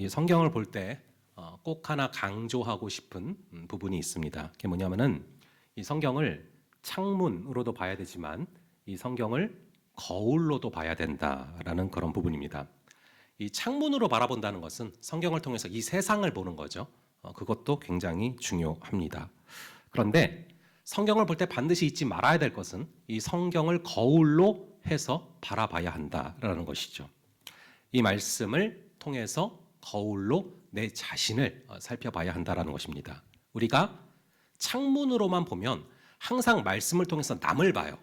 이 성경을 볼 때 꼭 하나 강조하고 싶은 부분이 있습니다. 그게 뭐냐면은 이 성경을 창문으로도 봐야 되지만 이 성경을 거울로도 봐야 된다라는 그런 부분입니다. 이 창문으로 바라본다는 것은 성경을 통해서 이 세상을 보는 거죠. 그것도 굉장히 중요합니다. 그런데 성경을 볼 때 반드시 잊지 말아야 될 것은 이 성경을 거울로 해서 바라봐야 한다라는 것이죠. 이 말씀을 통해서 거울로 내 자신을 살펴봐야 한다라는 것입니다. 우리가 창문으로만 보면 항상 말씀을 통해서 남을 봐요.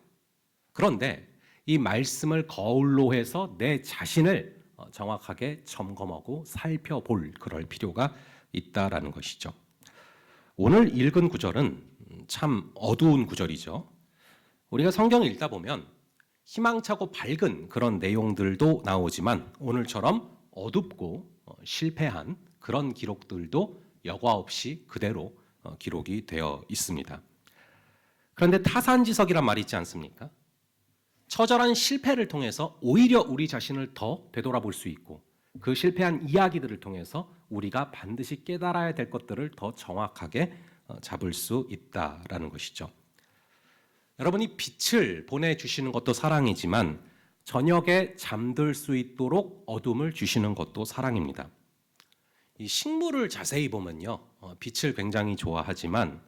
그런데 이 말씀을 거울로 해서 내 자신을 정확하게 점검하고 살펴볼 그럴 필요가 있다라는 것이죠. 오늘 읽은 구절은 참 어두운 구절이죠. 우리가 성경을 읽다 보면 희망차고 밝은 그런 내용들도 나오지만 오늘처럼 어둡고 실패한 그런 기록들도 여과 없이 그대로 기록이 되어 있습니다. 그런데 타산지석이란 말이 있지 않습니까? 처절한 실패를 통해서 오히려 우리 자신을 더 되돌아볼 수 있고 그 실패한 이야기들을 통해서 우리가 반드시 깨달아야 될 것들을 더 정확하게 잡을 수 있다라는 것이죠. 여러분이 빛을 보내주시는 것도 사랑이지만 저녁에 잠들 수 있도록 어둠을 주시는 것도 사랑입니다. 이 식물을 자세히 보면요, 빛을 굉장히 좋아하지만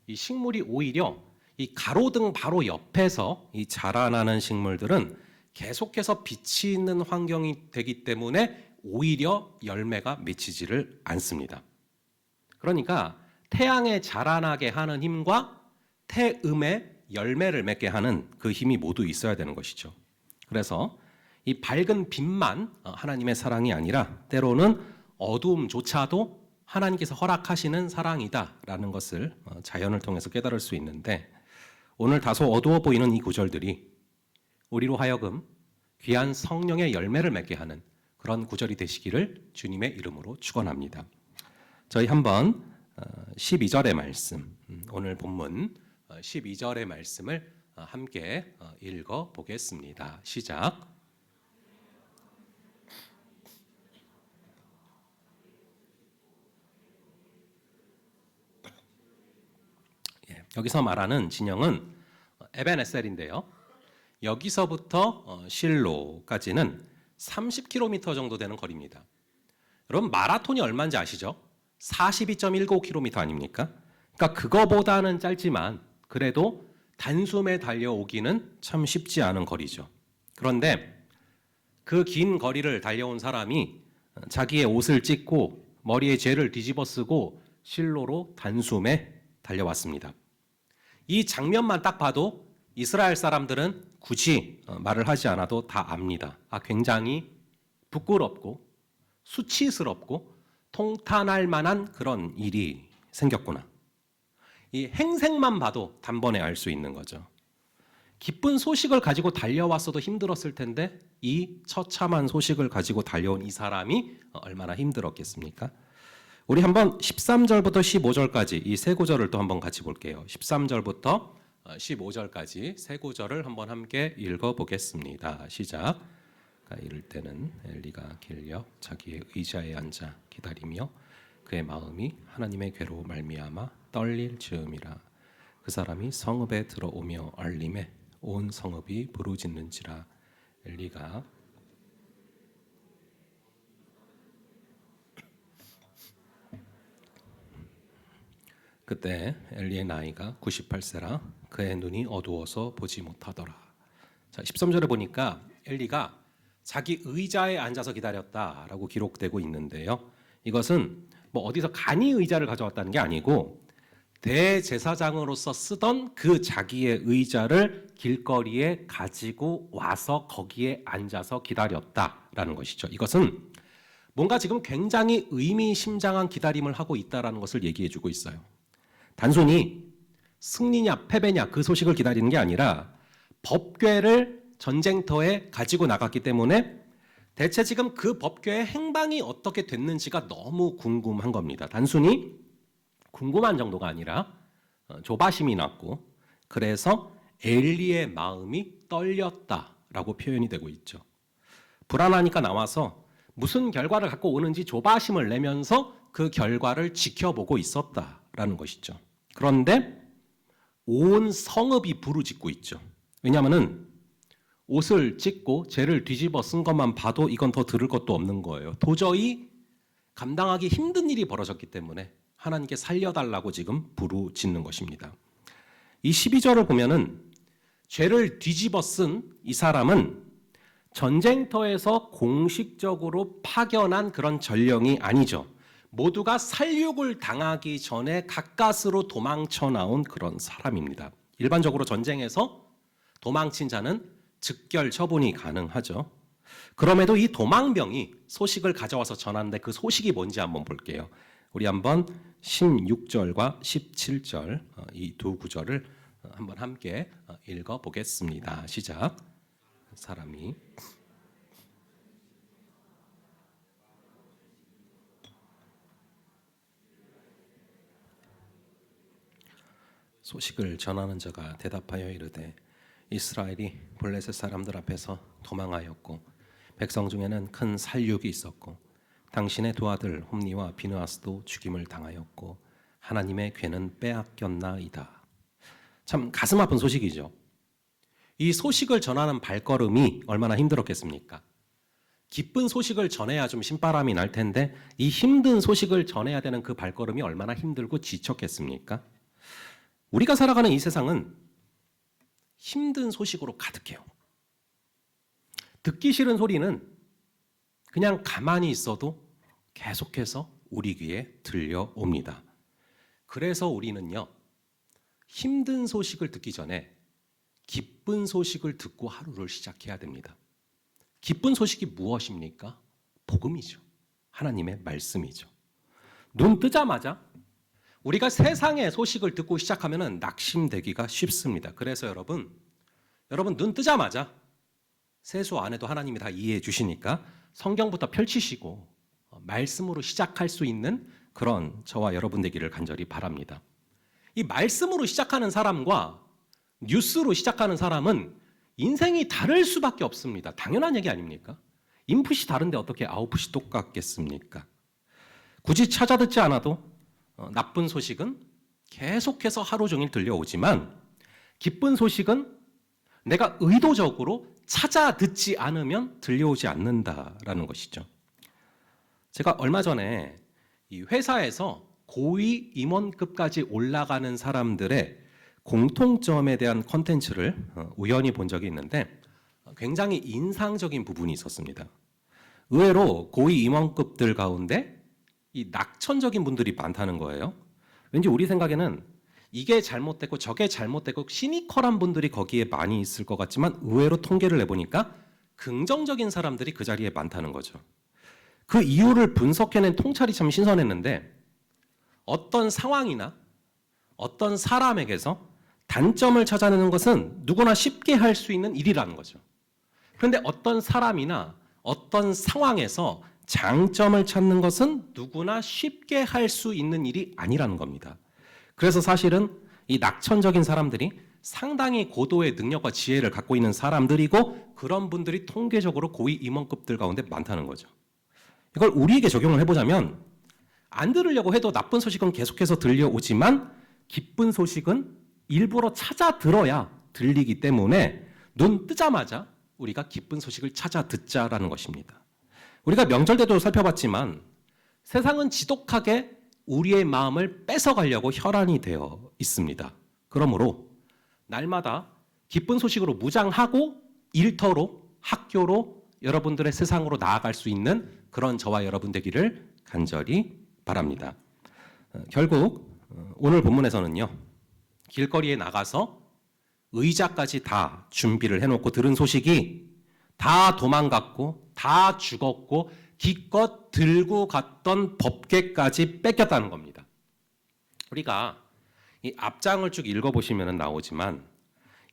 이 식물이 오히려 이 가로등 바로 옆에서 이 자라나는 식물들은 계속해서 빛이 있는 환경이 되기 때문에 오히려 열매가 맺히지를 않습니다. 그러니까 태양에 자라나게 하는 힘과 태음에 열매를 맺게 하는 그 힘이 모두 있어야 되는 것이죠. 그래서 이 밝은 빛만 하나님의 사랑이 아니라 때로는 어두움조차도 하나님께서 허락하시는 사랑이다라는 것을 자연을 통해서 깨달을 수 있는데 오늘 다소 어두워 보이는 이 구절들이 우리로 하여금 귀한 성령의 열매를 맺게 하는 그런 구절이 되시기를 주님의 이름으로 축원합니다. 저희 한번 12절의 말씀, 오늘 본문 12절의 말씀을 함께 읽어 보겠습니다. 시작. 여기서 말하는 진영은 에벤에셀인데요. 여기서부터 실로까지는 30km 정도 되는 거리입니다. 여러분 마라톤이 얼마인지 아시죠? 42.19km 아닙니까? 그러니까 그거보다는 짧지만 그래도 단숨에 달려오기는 참 쉽지 않은 거리죠. 그런데 그 긴 거리를 달려온 사람이 자기의 옷을 찢고 머리에 죄를 뒤집어 쓰고 실로로 단숨에 달려왔습니다. 이 장면만 딱 봐도 이스라엘 사람들은 굳이 말을 하지 않아도 다 압니다. 굉장히 부끄럽고 수치스럽고 통탄할 만한 그런 일이 생겼구나. 이 행색만 봐도 단번에 알 수 있는 거죠. 기쁜 소식을 가지고 달려왔어도 힘들었을 텐데 이 처참한 소식을 가지고 달려온 이 사람이 얼마나 힘들었겠습니까? 우리 한번 13절부터 15절까지 이 세 구절을 또 한번 같이 볼게요. 13절부터 15절까지 세 구절을 한번 함께 읽어보겠습니다. 시작. 이럴 때는 엘리가 길려 자기의 의자에 앉아 기다리며 그의 마음이 하나님의 괴로 말미암아 떨릴 즈음이라. 그 사람이 성읍에 들어오며 알림에 온 성읍이 부르짖는지라. 엘리가 그때 엘리의 나이가 98세라 그의 눈이 어두워서 보지 못하더라. 자, 13절에 보니까 엘리가 자기 의자에 앉아서 기다렸다라고 기록되고 있는데요. 이것은 뭐 어디서 간이 의자를 가져왔다는 게 아니고 대제사장으로서 쓰던 그 자기의 의자를 길거리에 가지고 와서 거기에 앉아서 기다렸다라는 것이죠. 이것은 뭔가 지금 굉장히 의미심장한 기다림을 하고 있다는 것을 얘기해주고 있어요. 단순히 승리냐 패배냐 그 소식을 기다리는 게 아니라 법궤를 전쟁터에 가지고 나갔기 때문에 대체 지금 그 법궤의 행방이 어떻게 됐는지가 너무 궁금한 겁니다. 단순히 궁금한 정도가 아니라 조바심이 났고 그래서 엘리의 마음이 떨렸다라고 표현이 되고 있죠. 불안하니까 나와서 무슨 결과를 갖고 오는지 조바심을 내면서 그 결과를 지켜보고 있었다라는 것이죠. 그런데 온 성읍이 부르짖고 있죠. 왜냐하면 옷을 찢고 죄를 뒤집어 쓴 것만 봐도 이건 더 들을 것도 없는 거예요. 도저히 감당하기 힘든 일이 벌어졌기 때문에 하나님께 살려달라고 지금 부르짖는 것입니다. 이 12절을 보면은 죄를 뒤집어 쓴 이 사람은 전쟁터에서 공식적으로 파견한 그런 전령이 아니죠. 모두가 살육을 당하기 전에 가까스로 도망쳐 나온 그런 사람입니다. 일반적으로 전쟁에서 도망친 자는 즉결 처분이 가능하죠. 그럼에도 이 도망병이 소식을 가져와서 전하는데 그 소식이 뭔지 한번 볼게요. 우리 한번 16절과 17절 이 두 구절을 한번 함께 읽어보겠습니다. 시작. 사람이 소식을 전하는 자가 대답하여 이르되 이스라엘이 블레셋 사람들 앞에서 도망하였고 백성 중에는 큰 살육이 있었고 당신의 두 아들 홈니와 비느하스도 죽임을 당하였고 하나님의 괴는 빼앗겼나이다. 참 가슴 아픈 소식이죠. 이 소식을 전하는 발걸음이 얼마나 힘들었겠습니까? 기쁜 소식을 전해야 좀 신바람이 날 텐데 이 힘든 소식을 전해야 되는 그 발걸음이 얼마나 힘들고 지쳤겠습니까? 우리가 살아가는 이 세상은 힘든 소식으로 가득해요. 듣기 싫은 소리는 그냥 가만히 있어도 계속해서 우리 귀에 들려옵니다. 그래서 우리는요, 힘든 소식을 듣기 전에 기쁜 소식을 듣고 하루를 시작해야 됩니다. 기쁜 소식이 무엇입니까? 복음이죠. 하나님의 말씀이죠. 눈 뜨자마자 우리가 세상의 소식을 듣고 시작하면 낙심되기가 쉽습니다. 그래서 여러분 눈 뜨자마자 세수 안 해도 하나님이 다 이해해 주시니까 성경부터 펼치시고 말씀으로 시작할 수 있는 그런 저와 여러분 되기를 간절히 바랍니다. 이 말씀으로 시작하는 사람과 뉴스로 시작하는 사람은 인생이 다를 수밖에 없습니다. 당연한 얘기 아닙니까? 인풋이 다른데 어떻게 아웃풋이 똑같겠습니까? 굳이 찾아 듣지 않아도 나쁜 소식은 계속해서 하루 종일 들려오지만 기쁜 소식은 내가 의도적으로 찾아 듣지 않으면 들려오지 않는다라는 것이죠. 제가 얼마 전에 이 회사에서 고위 임원급까지 올라가는 사람들의 공통점에 대한 콘텐츠를 우연히 본 적이 있는데 굉장히 인상적인 부분이 있었습니다. 의외로 고위 임원급들 가운데 이 낙천적인 분들이 많다는 거예요. 왠지 우리 생각에는 이게 잘못됐고 저게 잘못됐고 시니컬한 분들이 거기에 많이 있을 것 같지만 의외로 통계를 내보니까 긍정적인 사람들이 그 자리에 많다는 거죠. 그 이유를 분석해낸 통찰이 참 신선했는데 어떤 상황이나 어떤 사람에게서 단점을 찾아내는 것은 누구나 쉽게 할 수 있는 일이라는 거죠. 그런데 어떤 사람이나 어떤 상황에서 장점을 찾는 것은 누구나 쉽게 할 수 있는 일이 아니라는 겁니다. 그래서 사실은 이 낙천적인 사람들이 상당히 고도의 능력과 지혜를 갖고 있는 사람들이고 그런 분들이 통계적으로 고위 임원급들 가운데 많다는 거죠. 이걸 우리에게 적용을 해보자면 안 들으려고 해도 나쁜 소식은 계속해서 들려오지만 기쁜 소식은 일부러 찾아 들어야 들리기 때문에 눈 뜨자마자 우리가 기쁜 소식을 찾아 듣자라는 것입니다. 우리가 명절 때도 살펴봤지만 세상은 지독하게 우리의 마음을 뺏어가려고 혈안이 되어 있습니다. 그러므로 날마다 기쁜 소식으로 무장하고 일터로 학교로 여러분들의 세상으로 나아갈 수 있는 그런 저와 여러분 되기를 간절히 바랍니다. 결국 오늘 본문에서는요. 길거리에 나가서 의자까지 다 준비를 해놓고 들은 소식이 다 도망갔고 다 죽었고 기껏 들고 갔던 법궤까지 뺏겼다는 겁니다. 우리가 이 앞장을 쭉 읽어보시면 나오지만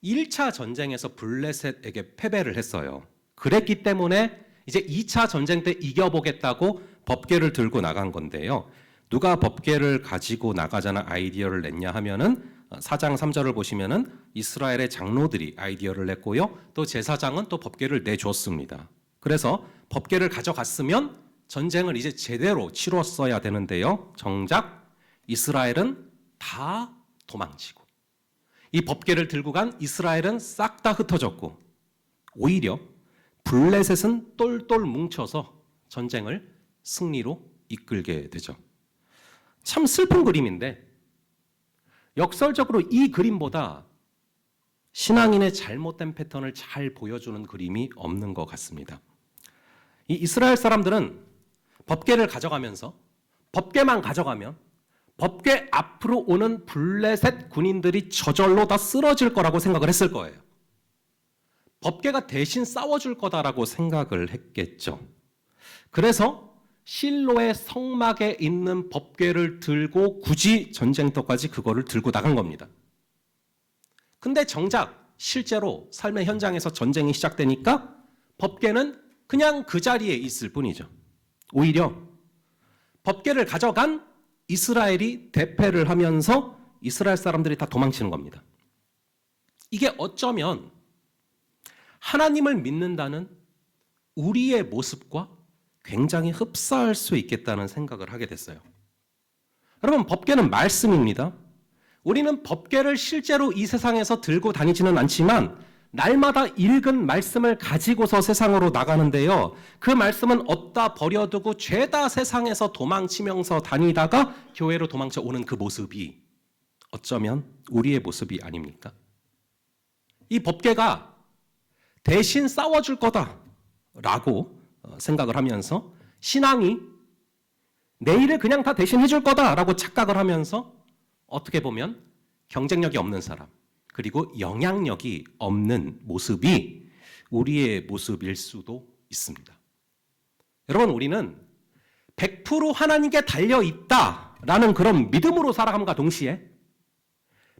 1차 전쟁에서 블레셋에게 패배를 했어요. 그랬기 때문에 이제 2차 전쟁 때 이겨보겠다고 법궤를 들고 나간 건데요. 누가 법궤를 가지고 나가자는 아이디어를 냈냐 하면은 4장 3절을 보시면은 이스라엘의 장로들이 아이디어를 냈고요. 또 제사장은 또 법궤를 내줬습니다. 그래서 법궤를 가져갔으면 전쟁을 이제 제대로 치렀어야 되는데요. 정작 이스라엘은 다 도망치고 이 법궤를 들고 간 이스라엘은 싹 다 흩어졌고 오히려 블레셋은 똘똘 뭉쳐서 전쟁을 승리로 이끌게 되죠. 참 슬픈 그림인데 역설적으로 이 그림보다 신앙인의 잘못된 패턴을 잘 보여주는 그림이 없는 것 같습니다. 이 이스라엘 사람들은 법궤를 가져가면서 법궤만 가져가면 법궤 앞으로 오는 블레셋 군인들이 저절로 다 쓰러질 거라고 생각을 했을 거예요. 법궤가 대신 싸워줄 거다라고 생각을 했겠죠. 그래서 실로의 성막에 있는 법궤를 들고 굳이 전쟁터까지 그거를 들고 나간 겁니다. 근데 정작 실제로 삶의 현장에서 전쟁이 시작되니까 법궤는 그냥 그 자리에 있을 뿐이죠. 오히려 법궤를 가져간 이스라엘이 대패를 하면서 이스라엘 사람들이 다 도망치는 겁니다. 이게 어쩌면 하나님을 믿는다는 우리의 모습과 굉장히 흡사할 수 있겠다는 생각을 하게 됐어요. 여러분, 법궤는 말씀입니다. 우리는 법궤를 실제로 이 세상에서 들고 다니지는 않지만 날마다 읽은 말씀을 가지고서 세상으로 나가는데요. 그 말씀은 얻다 버려두고 죄다 세상에서 도망치면서 다니다가 교회로 도망쳐 오는 그 모습이 어쩌면 우리의 모습이 아닙니까? 이 법궤가 대신 싸워줄 거다라고 생각을 하면서 신앙이 내 일을 그냥 다 대신 해줄 거다라고 착각을 하면서 어떻게 보면 경쟁력이 없는 사람 그리고 영향력이 없는 모습이 우리의 모습일 수도 있습니다. 여러분, 우리는 100% 하나님께 달려있다라는 그런 믿음으로 살아감과 동시에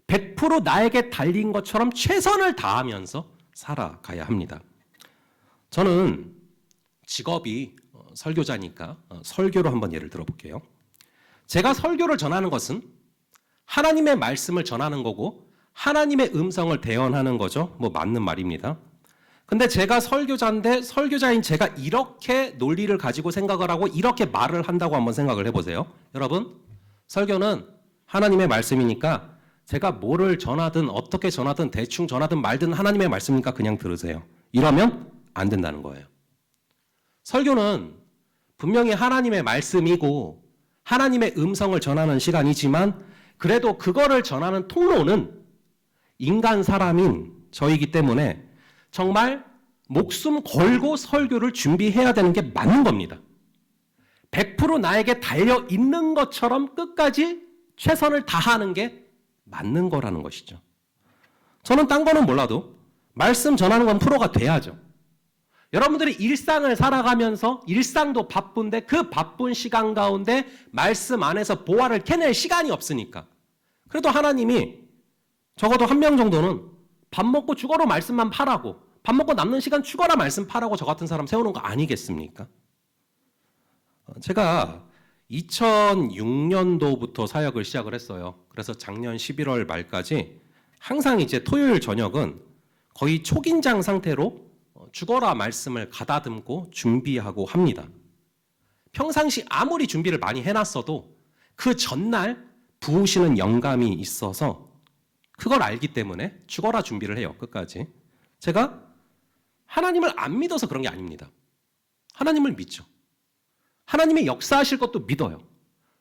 100% 나에게 달린 것처럼 최선을 다하면서 살아가야 합니다. 저는 직업이 설교자니까 설교로 한번 예를 들어볼게요. 제가 설교를 전하는 것은 하나님의 말씀을 전하는 거고 하나님의 음성을 대언하는 거죠. 뭐 맞는 말입니다. 근데 제가 설교자인데 설교자인 제가 이렇게 논리를 가지고 생각을 하고 이렇게 말을 한다고 한번 생각을 해보세요. 여러분, 설교는 하나님의 말씀이니까 제가 뭐를 전하든 어떻게 전하든 대충 전하든 말든 하나님의 말씀이니까 그냥 들으세요. 이러면 안 된다는 거예요. 설교는 분명히 하나님의 말씀이고 하나님의 음성을 전하는 시간이지만 그래도 그거를 전하는 통로는 인간 사람인 저이기 때문에 정말 목숨 걸고 설교를 준비해야 되는 게 맞는 겁니다. 100% 나에게 달려 있는 것처럼 끝까지 최선을 다하는 게 맞는 거라는 것이죠. 저는 딴 거는 몰라도 말씀 전하는 건 프로가 돼야죠. 여러분들이 일상을 살아가면서 일상도 바쁜데 그 바쁜 시간 가운데 말씀 안에서 보화를 캐낼 시간이 없으니까 그래도 하나님이 적어도 한 명 정도는 밥 먹고 죽어로 말씀만 파라고 밥 먹고 남는 시간 죽어라 말씀 파라고 저 같은 사람 세우는 거 아니겠습니까? 제가 2006년도부터 사역을 시작을 했어요. 그래서 작년 11월 말까지 항상 이제 토요일 저녁은 거의 초긴장 상태로 죽어라 말씀을 가다듬고 준비하고 합니다. 평상시 아무리 준비를 많이 해놨어도 그 전날 부으시는 영감이 있어서 그걸 알기 때문에 죽어라 준비를 해요. 끝까지. 제가 하나님을 안 믿어서 그런 게 아닙니다. 하나님을 믿죠. 하나님의 역사하실 것도 믿어요.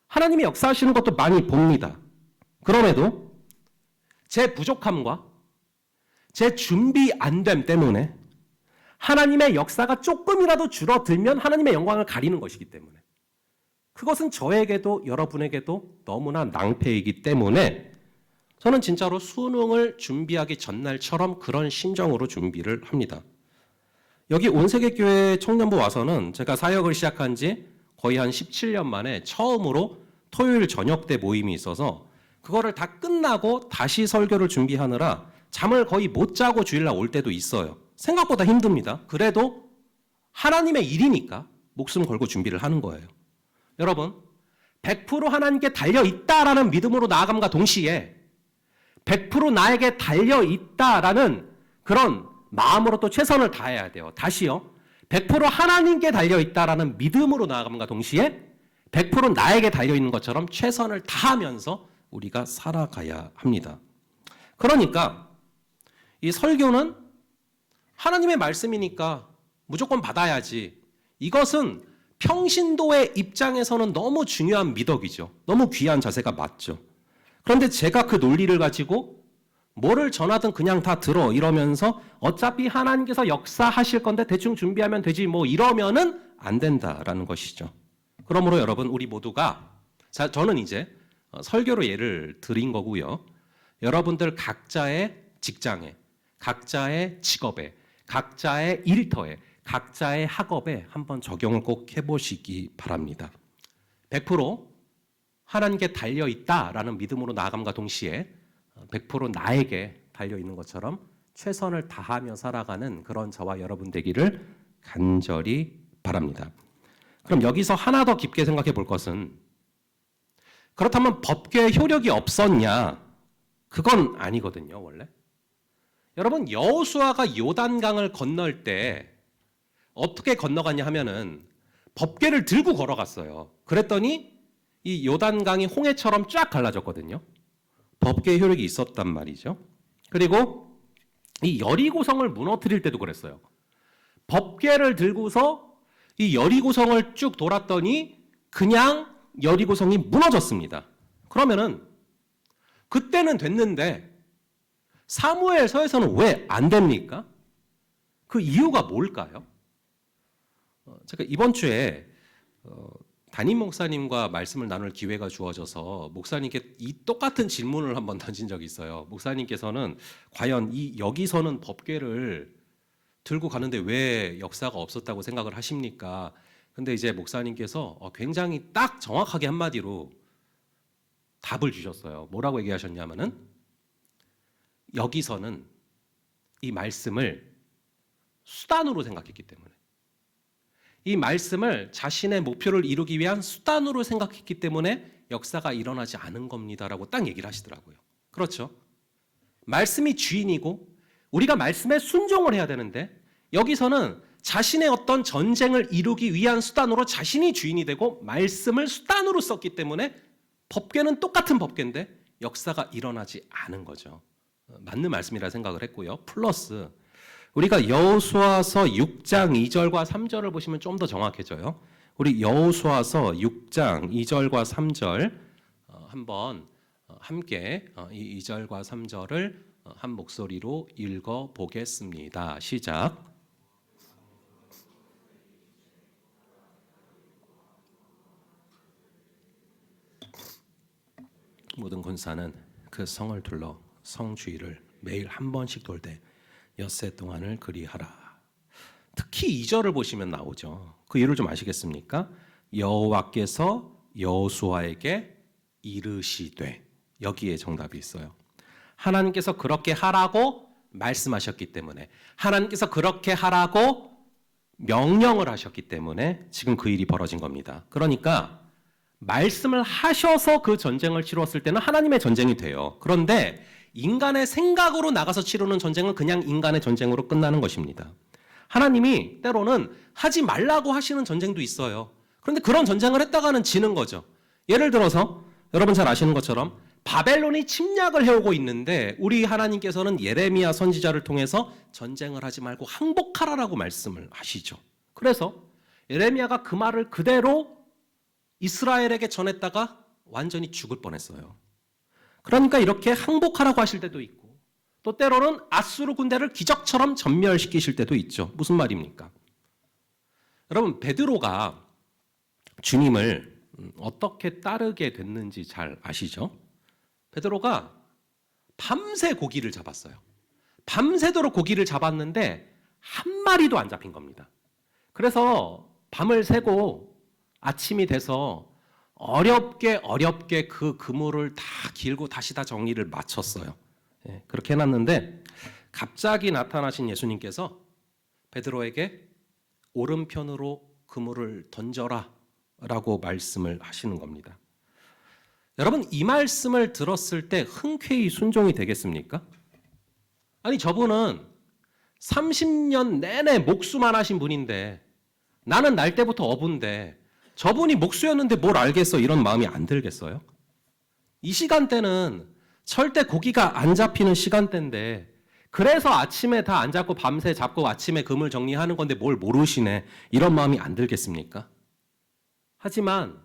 하나님의 역사하시는 것도 많이 봅니다. 그럼에도 제 부족함과 제 준비 안 됨 때문에 하나님의 역사가 조금이라도 줄어들면 하나님의 영광을 가리는 것이기 때문에 그것은 저에게도 여러분에게도 너무나 낭패이기 때문에 저는 진짜로 수능을 준비하기 전날처럼 그런 심정으로 준비를 합니다. 여기 온세계교회 청년부 와서는 제가 사역을 시작한 지 거의 한 17년 만에 처음으로 토요일 저녁 때 모임이 있어서 그거를 다 끝나고 다시 설교를 준비하느라 잠을 거의 못 자고 주일날 올 때도 있어요. 생각보다 힘듭니다. 그래도 하나님의 일이니까 목숨 걸고 준비를 하는 거예요. 여러분, 100% 하나님께 달려있다라는 믿음으로 나아감과 동시에 100% 나에게 달려있다라는 그런 마음으로 또 최선을 다해야 돼요. 다시요. 100% 하나님께 달려있다라는 믿음으로 나아감과 동시에 100% 나에게 달려있는 것처럼 최선을 다하면서 우리가 살아가야 합니다. 그러니까 이 설교는 하나님의 말씀이니까 무조건 받아야지. 이것은 평신도의 입장에서는 너무 중요한 미덕이죠. 너무 귀한 자세가 맞죠. 그런데 제가 그 논리를 가지고 뭐를 전하든 그냥 다 들어 이러면서 어차피 하나님께서 역사하실 건데 대충 준비하면 되지 뭐 이러면은 안 된다라는 것이죠. 그러므로 여러분 우리 모두가 저는 이제 설교로 예를 드린 거고요. 여러분들 각자의 직장에, 각자의 직업에, 각자의 일터에, 각자의 학업에 한번 적용을 꼭 해보시기 바랍니다. 100% 하나님께 달려있다라는 믿음으로 나아감과 동시에 100% 나에게 달려있는 것처럼 최선을 다하며 살아가는 그런 저와 여러분 되기를 간절히 바랍니다. 그럼 여기서 하나 더 깊게 생각해 볼 것은 그렇다면 법궤의 효력이 없었냐? 그건 아니거든요, 원래. 여러분 여호수아가 요단강을 건널 때 어떻게 건너갔냐 하면은 법궤를 들고 걸어갔어요. 그랬더니 이 요단강이 홍해처럼 쫙 갈라졌거든요. 법궤의 효력이 있었단 말이죠. 그리고 이 여리고성을 무너뜨릴 때도 그랬어요. 법궤를 들고서 이 여리고성을 쭉 돌았더니 그냥 여리고성이 무너졌습니다. 그러면은 그때는 됐는데 사무엘서에서는 왜 안 됩니까? 그 이유가 뭘까요? 제가 이번 주에 담임 목사님과 말씀을 나눌 기회가 주어져서 목사님께 이 똑같은 질문을 한번 던진 적이 있어요. 목사님께서는 과연 여기서는 법궤를 들고 가는데 왜 역사가 없었다고 생각을 하십니까? 근데 이제 목사님께서 굉장히 딱 정확하게 한마디로 답을 주셨어요. 뭐라고 얘기하셨냐면은 여기서는 이 말씀을 수단으로 생각했기 때문에 이 말씀을 자신의 목표를 이루기 위한 수단으로 생각했기 때문에 역사가 일어나지 않은 겁니다라고 딱 얘기를 하시더라고요. 그렇죠? 말씀이 주인이고 우리가 말씀에 순종을 해야 되는데 여기서는 자신의 어떤 전쟁을 이루기 위한 수단으로 자신이 주인이 되고 말씀을 수단으로 썼기 때문에 법궤는 똑같은 법궤인데 역사가 일어나지 않은 거죠. 맞는 말씀이라 생각을 했고요. 플러스 우리가 여호수아서 6장 2절과 3절을 보시면 좀 더 정확해져요. 우리 여호수아서 6장 2절과 3절 한번 함께 이 2절과 3절을 한 목소리로 읽어 보겠습니다. 시작. 모든 군사는 그 성을 둘러 성 주위를 매일 한 번씩 돌되 엿새 동안을 그리하라. 특히 2절을 보시면 나오죠. 그 이유를 좀 아시겠습니까? 여호와께서 여호수아에게 이르시되, 여기에 정답이 있어요. 하나님께서 그렇게 하라고 말씀하셨기 때문에, 하나님께서 그렇게 하라고 명령을 하셨기 때문에 지금 그 일이 벌어진 겁니다. 그러니까 말씀을 하셔서 그 전쟁을 치루었을 때는 하나님의 전쟁이 돼요. 그런데 인간의 생각으로 나가서 치르는 전쟁은 그냥 인간의 전쟁으로 끝나는 것입니다. 하나님이 때로는 하지 말라고 하시는 전쟁도 있어요. 그런데 그런 전쟁을 했다가는 지는 거죠. 예를 들어서 여러분 잘 아시는 것처럼 바벨론이 침략을 해오고 있는데 우리 하나님께서는 예레미야 선지자를 통해서 전쟁을 하지 말고 항복하라라고 말씀을 하시죠. 그래서 예레미야가 그 말을 그대로 이스라엘에게 전했다가 완전히 죽을 뻔했어요. 그러니까 이렇게 항복하라고 하실 때도 있고 또 때로는 아수르 군대를 기적처럼 전멸시키실 때도 있죠. 무슨 말입니까? 여러분 베드로가 주님을 어떻게 따르게 됐는지 잘 아시죠? 베드로가 밤새 고기를 잡았어요. 밤새도록 고기를 잡았는데 한 마리도 안 잡힌 겁니다. 그래서 밤을 새고 아침이 돼서 어렵게 그 그물을 다 길고 다시 다 정리를 마쳤어요. 그렇게 해놨는데 갑자기 나타나신 예수님께서 베드로에게 오른편으로 그물을 던져라 라고 말씀을 하시는 겁니다. 여러분 이 말씀을 들었을 때 흔쾌히 순종이 되겠습니까? 아니 저분은 30년 내내 목수만 하신 분인데 나는 날 때부터 어부인데 저분이 목수였는데 뭘 알겠어 이런 마음이 안 들겠어요? 이 시간대는 절대 고기가 안 잡히는 시간대인데 그래서 아침에 다 안 잡고 밤새 잡고 아침에 그물 정리하는 건데 뭘 모르시네 이런 마음이 안 들겠습니까? 하지만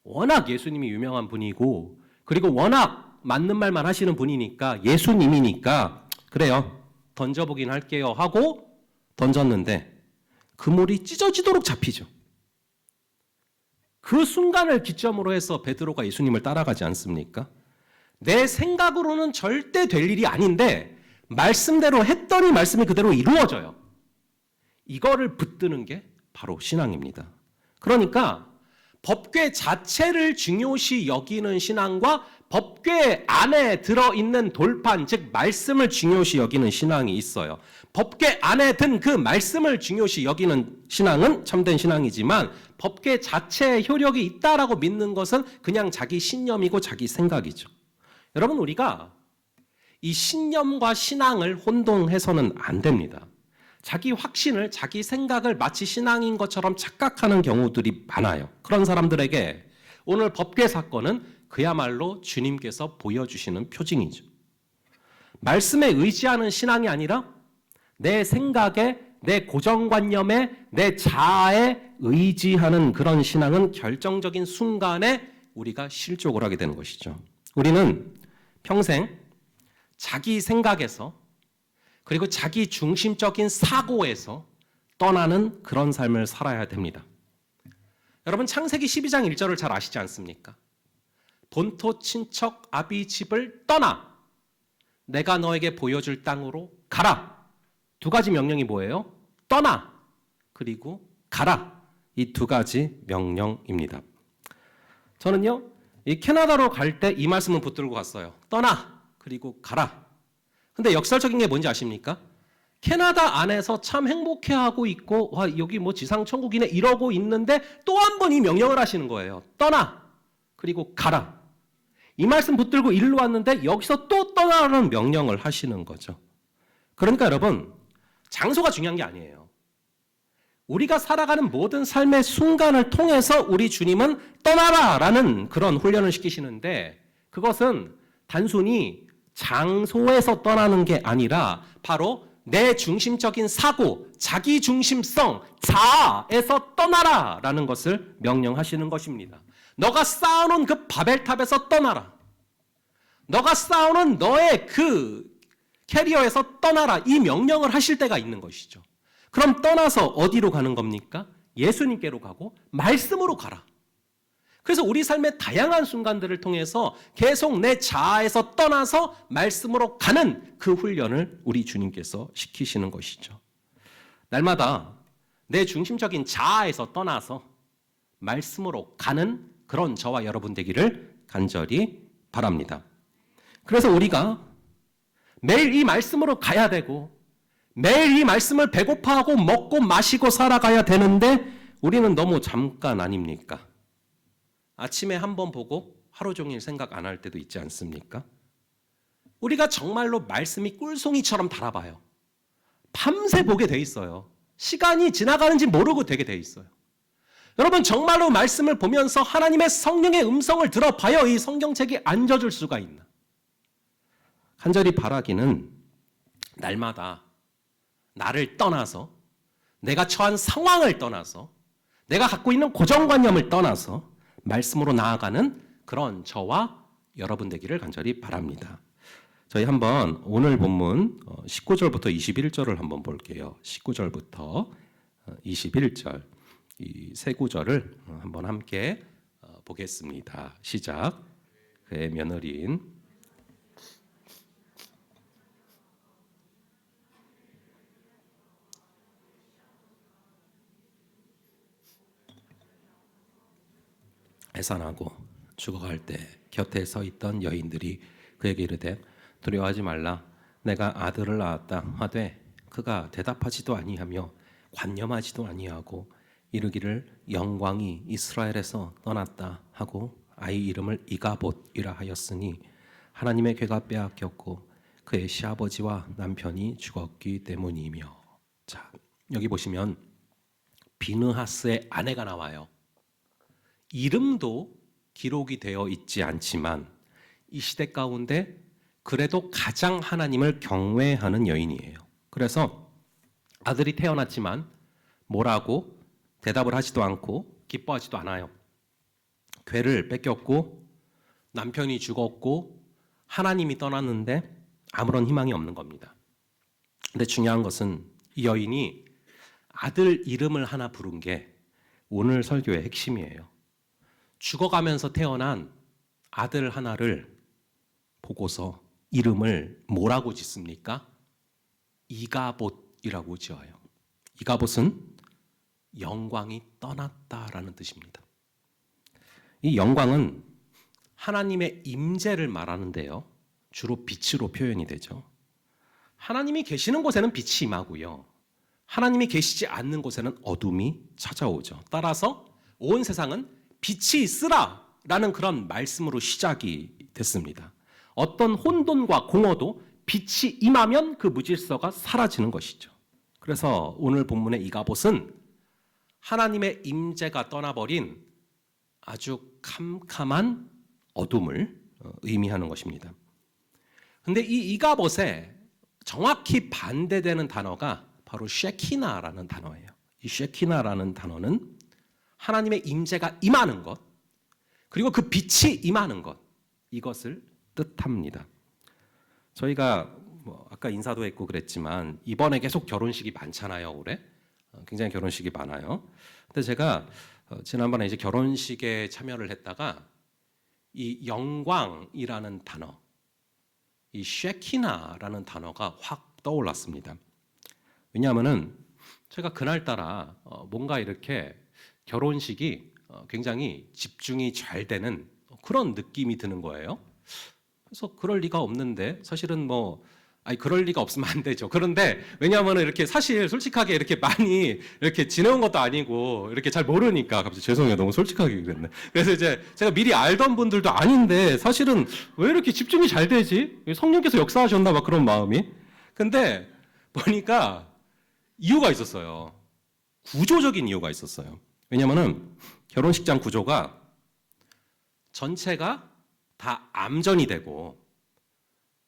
워낙 예수님이 유명한 분이고 그리고 워낙 맞는 말만 하시는 분이니까 예수님이니까 그래요 던져보긴 할게요 하고 던졌는데 그물이 찢어지도록 잡히죠. 그 순간을 기점으로 해서 베드로가 예수님을 따라가지 않습니까? 내 생각으로는 절대 될 일이 아닌데 말씀대로 했더니 말씀이 그대로 이루어져요. 이거를 붙드는 게 바로 신앙입니다. 그러니까 법궤 자체를 중요시 여기는 신앙과 법궤 안에 들어있는 돌판, 즉 말씀을 중요시 여기는 신앙이 있어요. 법궤 안에 든 그 말씀을 중요시 여기는 신앙은 참된 신앙이지만 법궤 자체에 효력이 있다라고 믿는 것은 그냥 자기 신념이고 자기 생각이죠. 여러분 우리가 이 신념과 신앙을 혼동해서는 안 됩니다. 자기 확신을, 자기 생각을 마치 신앙인 것처럼 착각하는 경우들이 많아요. 그런 사람들에게 오늘 법궤 사건은 그야말로 주님께서 보여주시는 표징이죠. 말씀에 의지하는 신앙이 아니라 내 생각에, 내 고정관념에, 내 자아에 의지하는 그런 신앙은 결정적인 순간에 우리가 실족을 하게 되는 것이죠. 우리는 평생 자기 생각에서 그리고 자기 중심적인 사고에서 떠나는 그런 삶을 살아야 됩니다. 여러분 창세기 12장 1절을 잘 아시지 않습니까? 본토 친척 아비 집을 떠나 내가 너에게 보여줄 땅으로 가라. 두 가지 명령이 뭐예요? 떠나 그리고 가라. 이 두 가지 명령입니다. 저는요 이 캐나다로 갈 때 이 말씀을 붙들고 갔어요. 떠나 그리고 가라. 근데 역설적인 게 뭔지 아십니까? 캐나다 안에서 참 행복해하고 있고 와 여기 뭐 지상천국이네 이러고 있는데 또 한 번 이 명령을 하시는 거예요. 떠나 그리고 가라. 이 말씀 붙들고 일로 왔는데 여기서 또 떠나라는 명령을 하시는 거죠. 그러니까 여러분 장소가 중요한 게 아니에요. 우리가 살아가는 모든 삶의 순간을 통해서 우리 주님은 떠나라라는 그런 훈련을 시키시는데 그것은 단순히 장소에서 떠나는 게 아니라 바로 내 중심적인 사고, 자기 중심성, 자아에서 떠나라라는 것을 명령하시는 것입니다. 너가 쌓아놓은 그 바벨탑에서 떠나라. 너가 쌓아놓은 너의 그 캐리어에서 떠나라. 이 명령을 하실 때가 있는 것이죠. 그럼 떠나서 어디로 가는 겁니까? 예수님께로 가고 말씀으로 가라. 그래서 우리 삶의 다양한 순간들을 통해서 계속 내 자아에서 떠나서 말씀으로 가는 그 훈련을 우리 주님께서 시키시는 것이죠. 날마다 내 중심적인 자아에서 떠나서 말씀으로 가는 그런 저와 여러분 되기를 간절히 바랍니다. 그래서 우리가 매일 이 말씀으로 가야 되고 매일 이 말씀을 배고파하고 먹고 마시고 살아가야 되는데 우리는 너무 잠깐 아닙니까? 아침에 한번 보고 하루 종일 생각 안 할 때도 있지 않습니까? 우리가 정말로 말씀이 꿀송이처럼 달아봐요. 밤새 보게 돼 있어요. 시간이 지나가는지 모르고 되게 돼 있어요. 여러분 정말로 말씀을 보면서 하나님의 성령의 음성을 들어봐요. 이 성경책이 안 젖을 수가 있나? 간절히 바라기는 날마다 나를 떠나서 내가 처한 상황을 떠나서 내가 갖고 있는 고정관념을 떠나서 말씀으로 나아가는 그런 저와 여러분 되기를 간절히 바랍니다. 저희 한번 오늘 본문 19절부터 21절을 한번 볼게요. 19절부터 21절 이 세 구절을 한번 함께 보겠습니다. 시작. 그의 며느리인 해산하고 죽어갈 때 곁에 서 있던 여인들이 그에게 이르되 두려워하지 말라 내가 아들을 낳았다 하되 그가 대답하지도 아니하며 관념하지도 아니하고 이르기를 영광이 이스라엘에서 떠났다 하고 아이 이름을 이가봇이라 하였으니 하나님의 괴가 빼앗겼고 그의 시아버지와 남편이 죽었기 때문이며. 자, 여기 보시면 비느하스의 아내가 나와요. 이름도 기록이 되어 있지 않지만 이 시대 가운데 그래도 가장 하나님을 경외하는 여인이에요. 그래서 아들이 태어났지만 뭐라고 대답을 하지도 않고 기뻐하지도 않아요. 괴를 뺏겼고 남편이 죽었고 하나님이 떠났는데 아무런 희망이 없는 겁니다. 근데 중요한 것은 이 여인이 아들 이름을 하나 부른 게 오늘 설교의 핵심이에요. 죽어가면서 태어난 아들 하나를 보고서 이름을 뭐라고 짓습니까? 이가봇이라고 지어요. 이가봇은 영광이 떠났다라는 뜻입니다. 이 영광은 하나님의 임재를 말하는데요. 주로 빛으로 표현이 되죠. 하나님이 계시는 곳에는 빛이 임하고요. 하나님이 계시지 않는 곳에는 어둠이 찾아오죠. 따라서 온 세상은 빛이 있으라 라는 그런 말씀으로 시작이 됐습니다. 어떤 혼돈과 공허도 빛이 임하면 그 무질서가 사라지는 것이죠. 그래서 오늘 본문의 이가봇은 하나님의 임재가 떠나버린 아주 캄캄한 어둠을 의미하는 것입니다. 근데 이 이가봇에 정확히 반대되는 단어가 바로 쉐키나라는 단어예요. 이 쉐키나라는 단어는 하나님의 임재가 임하는 것, 그리고 그 빛이 임하는 것, 이것을 뜻합니다. 저희가 아까 인사도 했고 그랬지만 이번에 계속 결혼식이 많잖아요. 올해 굉장히 결혼식이 많아요. 근데 제가 지난번에 이제 결혼식에 참여를 했다가 이 영광이라는 단어, 이 쉐키나라는 단어가 확 떠올랐습니다. 왜냐하면은 제가 그날따라 뭔가 이렇게 결혼식이 굉장히 집중이 잘 되는 그런 느낌이 드는 거예요. 그래서 그럴 리가 없는데 사실은 그럴 리가 없으면 안 되죠. 그런데 왜냐하면 이렇게 사실 솔직하게 이렇게 많이 이렇게 지내온 것도 아니고 이렇게 잘 모르니까 갑자기 죄송해요. 너무 솔직하게 그랬네. 그래서 이제 제가 미리 알던 분들도 아닌데 사실은 왜 이렇게 집중이 잘 되지? 성령께서 역사하셨나 봐 그런 마음이. 근데 보니까 이유가 있었어요. 구조적인 이유가 있었어요. 왜냐하면은 결혼식장 구조가 전체가 다 암전이 되고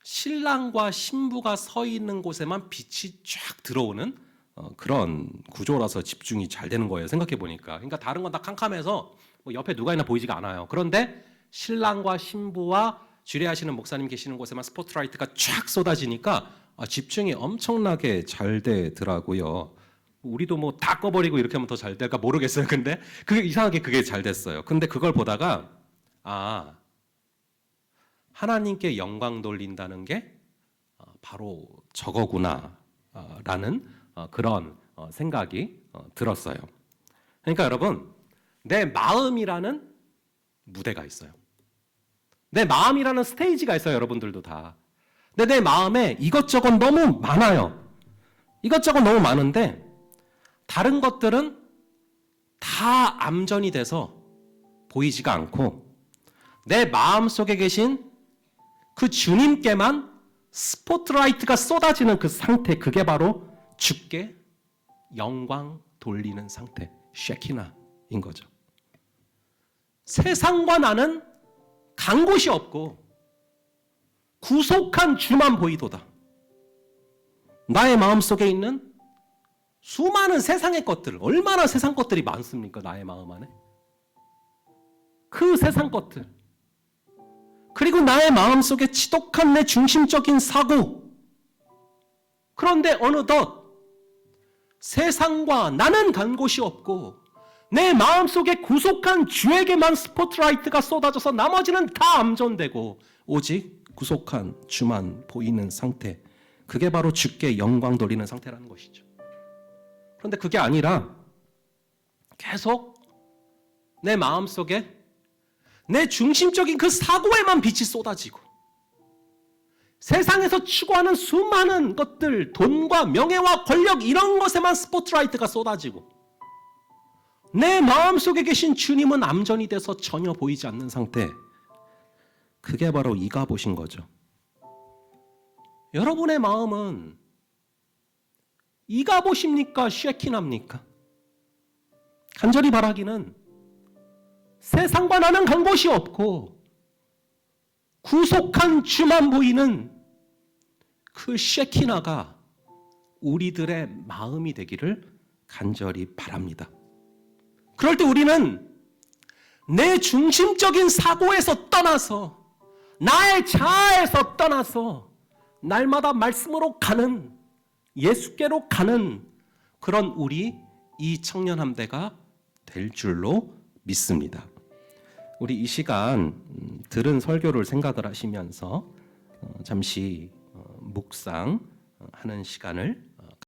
신랑과 신부가 서 있는 곳에만 빛이 쫙 들어오는 그런 구조라서 집중이 잘 되는 거예요. 생각해 보니까. 그러니까 다른 건 다 캄캄해서 옆에 누가 있나 보이지가 않아요. 그런데 신랑과 신부와 주례하시는 목사님 계시는 곳에만 스포트라이트가 쫙 쏟아지니까 집중이 엄청나게 잘 되더라고요. 우리도 다 꺼버리고 이렇게 하면 더 잘 될까 모르겠어요. 근데 그게 이상하게 그게 잘 됐어요. 근데 그걸 보다가 하나님께 영광 돌린다는 게 바로 저거구나 라는 그런 생각이 들었어요. 그러니까 여러분, 내 마음이라는 무대가 있어요. 내 마음이라는 스테이지가 있어요. 여러분들도 다. 근데 내 마음에 이것저것 너무 많아요. 이것저것 너무 많은데 다른 것들은 다 암전이 돼서 보이지가 않고 내 마음속에 계신 그 주님께만 스포트라이트가 쏟아지는 그 상태, 그게 바로 주께 영광 돌리는 상태, 쉐키나인 거죠. 세상과 나는 간 곳이 없고 구속한 주만 보이도다. 나의 마음속에 있는 수많은 세상의 것들, 얼마나 세상 것들이 많습니까? 나의 마음 안에. 그 세상 것들, 그리고 나의 마음속에 지독한 내 중심적인 사고. 그런데 어느덧 세상과 나는 간 곳이 없고 내 마음속에 구속한 주에게만 스포트라이트가 쏟아져서 나머지는 다 암전되고 오직 구속한 주만 보이는 상태, 그게 바로 주께 영광 돌리는 상태라는 것이죠. 그런데 그게 아니라 계속 내 마음속에 내 중심적인 그 사고에만 빛이 쏟아지고 세상에서 추구하는 수많은 것들, 돈과 명예와 권력 이런 것에만 스포트라이트가 쏟아지고 내 마음속에 계신 주님은 암전이 돼서 전혀 보이지 않는 상태, 그게 바로 이가봇인 거죠. 여러분의 마음은 이가봇입니까? 쉐키나입니까? 간절히 바라기는 세상과 나는 간 곳이 없고 구속한 주만 보이는 그 쉐키나가 우리들의 마음이 되기를 간절히 바랍니다. 그럴 때 우리는 내 중심적인 사고에서 떠나서 나의 자아에서 떠나서 날마다 말씀으로 가는 예수께로 가는 그런 우리 이 청년 함대가 될 줄로 믿습니다. 우리 이 시간 들은 설교를 생각을 하시면서 잠시 묵상하는 시간을